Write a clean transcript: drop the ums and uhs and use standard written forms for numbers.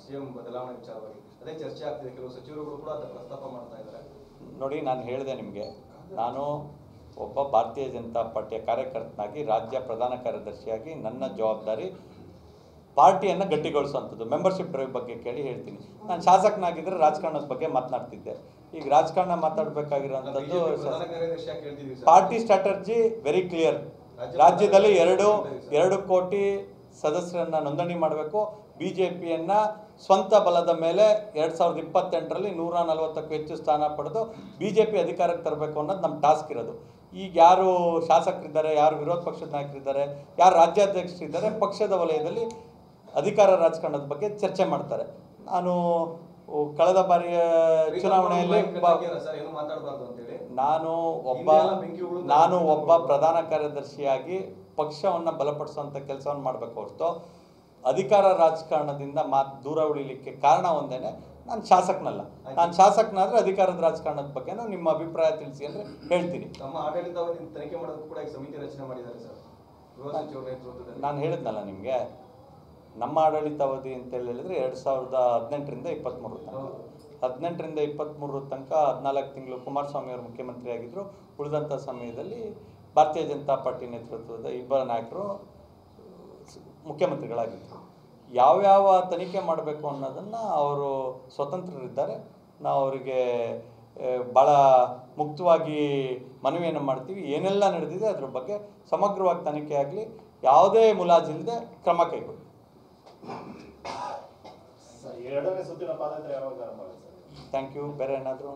CM ಬದಲಾವಣೆ ವಿಚಾರವಾಗಿ ಅದೇ ಚರ್ಚೆ ಆಗ್ತಿದೆ. ಕೆಲವು ಸಚಿವರುಗಳು ಕೂಡ ಅದನ್ನು ಪ್ರಸ್ತಾಪ ಮಾಡ್ತಾ ಇದ್ದಾರೆ. ನೋಡಿ, ನಾನು ಹೇಳಿದೆ ನಿಮಗೆ, ನಾನು ಒಬ್ಬ ಭಾರತೀಯ ಜನತಾ ಪಾರ್ಟಿಯ ಕಾರ್ಯಕರ್ತನಾಗಿ, ರಾಜ್ಯ ಪ್ರಧಾನ ಕಾರ್ಯದರ್ಶಿಯಾಗಿ ನನ್ನ ಜವಾಬ್ದಾರಿ ಪಾರ್ಟಿಯನ್ನು ಗಟ್ಟಿಗೊಳಿಸುವಂಥದ್ದು. ಮೆಂಬರ್ಶಿಪ್ ಡ್ರೈವ್ ಬಗ್ಗೆ ಕೇಳಿ ಹೇಳ್ತೀನಿ. ನಾನು ಶಾಸಕನಾಗಿದ್ದರೆ ರಾಜಕಾರಣದ ಬಗ್ಗೆ ಮಾತನಾಡ್ತಿದ್ದೆ. ಈಗ ರಾಜಕಾರಣ ಮಾತಾಡಬೇಕಾಗಿರೋಂಥದ್ದು ಪಾರ್ಟಿ ಸ್ಟ್ರಾಟರ್ಜಿ ವೆರಿ ಕ್ಲಿಯರ್. ರಾಜ್ಯದಲ್ಲಿ ಎರಡು ಕೋಟಿ ಸದಸ್ಯರನ್ನು ನೋಂದಣಿ ಮಾಡಬೇಕು. BJPಯನ್ನು ಸ್ವಂತ ಬಲದ ಮೇಲೆ 2028ರಲ್ಲಿ 140ಕ್ಕೂ ಹೆಚ್ಚು ಸ್ಥಾನ ಪಡೆದು BJP ಅಧಿಕಾರಕ್ಕೆ ತರಬೇಕು ಅನ್ನೋದು ನಮ್ಮ ಟಾಸ್ಕ್ ಇರೋದು. ಈಗ ಯಾರು ಶಾಸಕರಿದ್ದಾರೆ, ಯಾರು ವಿರೋಧ ಪಕ್ಷದ ನಾಯಕರಿದ್ದಾರೆ, ಯಾರು ರಾಜ್ಯಾಧ್ಯಕ್ಷರಿದ್ದಾರೆ, ಪಕ್ಷದ ವಲಯದಲ್ಲಿ ಅಧಿಕಾರ ರಾಜಕಾರಣದ ಬಗ್ಗೆ ಚರ್ಚೆ ಮಾಡ್ತಾರೆ. ನಾನು ಕಳೆದ ಬಾರಿಯ ಚುನಾವಣೆಯಲ್ಲಿ ನಾನು ಒಬ್ಬ ಪ್ರಧಾನ ಕಾರ್ಯದರ್ಶಿಯಾಗಿ ಪಕ್ಷವನ್ನು ಬಲಪಡಿಸುವಂಥ ಕೆಲಸವನ್ನು ಮಾಡಬೇಕು ಹೊರತು ಅಧಿಕಾರ ರಾಜಕಾರಣದಿಂದ ದೂರ ಉಳಿಲಿಕ್ಕೆ ಕಾರಣ ಒಂದೇನೆ, ನಾನು ಶಾಸಕನಲ್ಲ. ನಾನು ಶಾಸಕನಾದರೆ ಅಧಿಕಾರದ ರಾಜಕಾರಣದ ಬಗ್ಗೆ ನಿಮ್ಮ ಅಭಿಪ್ರಾಯ ತಿಳಿಸಿ ಅಂದರೆ ಹೇಳ್ತೀನಿ. ತಮ್ಮ ಆಡಳಿತಾವಧಿ ತನಿಖೆ ಮಾಡೋದಕ್ಕೂ ಕೂಡ ಸಮಿತಿ ರಚನೆ ಮಾಡಿದ್ದಾರೆ ಸರ್, ಗೃಹ ಸಚಿವರ ನೇತೃತ್ವದಲ್ಲಿ. ನಾನು ಹೇಳಿದ್ನಲ್ಲ ನಿಮಗೆ, ನಮ್ಮ ಆಡಳಿತಾವಧಿ ಅಂತ ಹೇಳಿದ್ರೆ 2018ರಿಂದ 23 ತನಕ. 18ರಿಂದ 23 ತನಕ 14 ತಿಂಗಳು ಕುಮಾರಸ್ವಾಮಿ ಅವರು ಮುಖ್ಯಮಂತ್ರಿ ಆಗಿದ್ದರು. ಉಳಿದಂಥ ಸಮಯದಲ್ಲಿ ಭಾರತೀಯ ಜನತಾ ಪಾರ್ಟಿ ನೇತೃತ್ವದ ಇಬ್ಬರ ನಾಯಕರು ಮುಖ್ಯಮಂತ್ರಿಗಳಾಗಿದ್ದರು. ಯಾವ್ಯಾವ ತನಿಖೆ ಮಾಡಬೇಕು ಅನ್ನೋದನ್ನು ಅವರು ಸ್ವತಂತ್ರರಿದ್ದಾರೆ. ನಾವು ಅವರಿಗೆ ಭಾಳ ಮುಕ್ತವಾಗಿ ಮನವಿಯನ್ನು ಮಾಡ್ತೀವಿ. ಏನೆಲ್ಲ ನಡೆದಿದೆ ಅದ್ರ ಬಗ್ಗೆ ಸಮಗ್ರವಾಗಿ ತನಿಖೆ ಆಗಲಿ, ಯಾವುದೇ ಮುಲಾಜಿಲ್ಲದೆ ಕ್ರಮ ಕೈಗೊಳ್ಳಿ. ಎರಡನೇ ಸುತ್ತಿನ ಪಾದಯಾತ್ರೆ ಯಾವಾಗ ಆರಂಭ ಆಗುತ್ತೆ ಸರ್? Thank you. ಬೇರೆ ಏನಾದರೂ